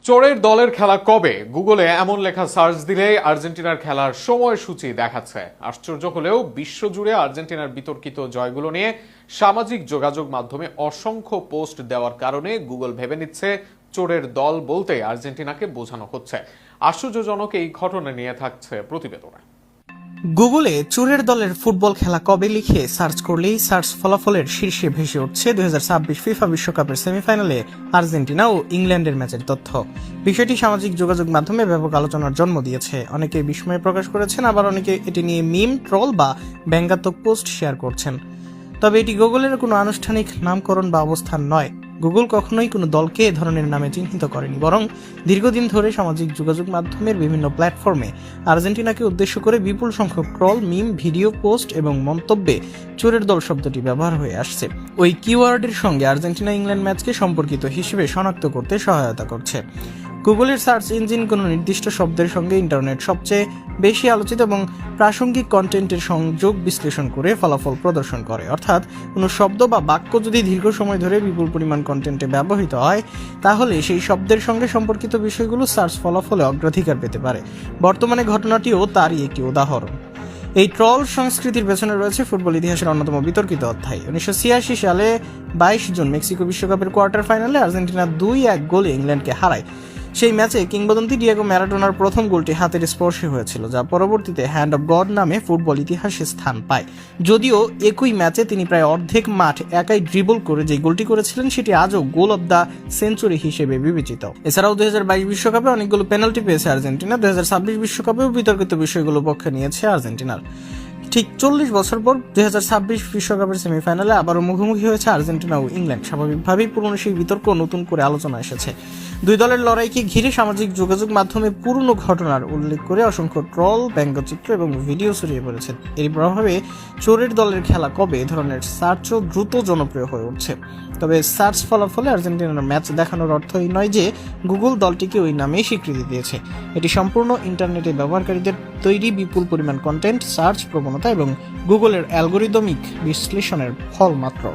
চোরের দলের খেলা কবে? গুগলে এমন লেখা সার্চ দিলেই আর্জেন্টিনার খেলার সময়সূচি দেখাচ্ছে। আশ্চর্য হলেও বিশ্বজুড়ে আর্জেন্টিনার বিতর্কিত জয়গুলো নিয়ে সামাজিক যোগাযোগ মাধ্যমে অসংখ্য পোস্ট দেওয়ার কারণে গুগল ভেবে নিচ্ছে চোরের দল বলতে আর্জেন্টিনাকে বোঝানো হচ্ছে। আশ্চর্যজনক এই ঘটনা নিয়ে থাকছে প্রতিবেদনে। গুগলে চোরের দলের ফুটবল খেলা কবে লিখে সার্চ করলেই সার্চ ফলাফলের শীর্ষে ভেসে উঠছে 2026 ফিফা বিশ্বকাপের সেমিফাইনালে আর্জেন্টিনা ও ইংল্যান্ডের ম্যাচের তথ্য। বিষয়টি সামাজিক যোগাযোগ মাধ্যমে ব্যাপক আলোচনার জন্ম দিয়েছে। অনেকে বিস্ময় প্রকাশ করেছেন, আবার অনেকে এটি নিয়ে মিম, ট্রল বা ব্যঙ্গাত্মক পোস্ট শেয়ার করছেন। তবে এটি গুগলের কোনো আনুষ্ঠানিক নামকরণ বা অবস্থান নয়। গুগল কখনোই কোনো দলকে এ ধরনের নামে চিহ্নিত করেনি, বরং দীর্ঘদিন ধরে সামাজিক যোগাযোগ মাধ্যমের বিভিন্ন প্ল্যাটফর্মে আর্জেন্টিনাকে উদ্দেশ্য করে বিপুল সংখ্যক ট্রল, মিম, ভিডিও পোস্ট এবং মন্তব্যে চোরের দল শব্দটি ব্যবহার হয়ে আসছে। ওই কিওয়ার্ডের সঙ্গে আর্জেন্টিনা ইংল্যান্ড ম্যাচকে সম্পর্কিত হিসেবে শনাক্ত করতে সহায়তা করছে। গুগলের সার্চ ইঞ্জিন কোনো নির্দিষ্ট শব্দের সঙ্গে ইন্টারনেট সবচেয়ে বেশি আলোচিত এবং প্রাসঙ্গিক কন্টেন্টের সংযোগ বিশ্লেষণ করে ফলাফল প্রদর্শন করে। অর্থাৎ কোনো শব্দ বা বাক্য যদি দীর্ঘ সময় ধরে বিপুল পরিমাণ কন্টেন্টে ব্যবহৃত হয়, তাহলে সেই শব্দের সঙ্গে সম্পর্কিত বিষয়গুলো সার্চ ফলাফলে অগ্রাধিকার পেতে পারে। বর্তমানে ঘটনাটিও তারই একটি উদাহরণ। এই ট্রল সংস্কৃতির পেছনে রয়েছে ফুটবল ইতিহাসের অন্যতম বিতর্কিত অধ্যায়। 1986 সালে 22 জুন মেক্সিকো বিশ্বকাপের কোয়ার্টার ফাইনালে আর্জেন্টিনা 2-1 গোলে ইংল্যান্ডকে হারায়। সেই ম্যাচে কিংবদন্তি ডিয়েগো ম্যারাডোনার প্রথম গোলটি হাতের স্পর্শে হয়েছিল, যা পরবর্তীতে হ্যান্ড অব গড নামে ফুটবল ইতিহাসে স্থান পায়। যদিও একই ম্যাচে তিনি প্রায় অর্ধেক মাঠ একাই ড্রিবল করে যে গোলটি করেছিলেন, সেটি আজও গোল অব দ্য সেঞ্চুরি হিসেবে বিবেচিত। এছাড়াও 2022 বিশ্বকাপে অনেকগুলো পেনাল্টি পেয়েছে আর্জেন্টিনা। 2026 বিশ্বকাপেও বিতর্কিত বিষয়গুলো পক্ষে নিয়েছে আর্জেন্টিনার। ঠিক 40 বছর পর 2026 বিশ্বকাপের সেমিফাইনালে আবারও মুখোমুখি হয়েছে আর্জেন্টিনা ও ইংল্যান্ড। স্বাভাবিকভাবেই পুরনো সেই বিতর্ক নতুন করে আলোচনা এসেছে। দুই দলের লড়াইকে ঘিরে সামাজিক যোগাযোগ মাধ্যমে পুরনো ঘটনার উল্লেখ করে অসংখ্য ট্রল, ব্যঙ্গচিত্র এবং ভিডিও ছড়িয়ে পড়েছে। এর প্রভাবে চোরের দলের খেলা কবে ধরনের সার্চও দ্রুত জনপ্রিয় হয়ে উঠছে। তবে সার্চ ফলাফলে আর্জেন্টিনার ম্যাচ দেখানোর অর্থ এই নয় যে গুগল দলটিকে ওই নামেই স্বীকৃতি দিয়েছে। এটি সম্পূর্ণ ইন্টারনেটে ব্যবহারকারীদের তৈরি বিপুল পরিমাণ কন্টেন্ট, সার্চ প্রবণতা এবং গুগলের অ্যালগোরিদমিক বিশ্লেষণের ফল মাত্র।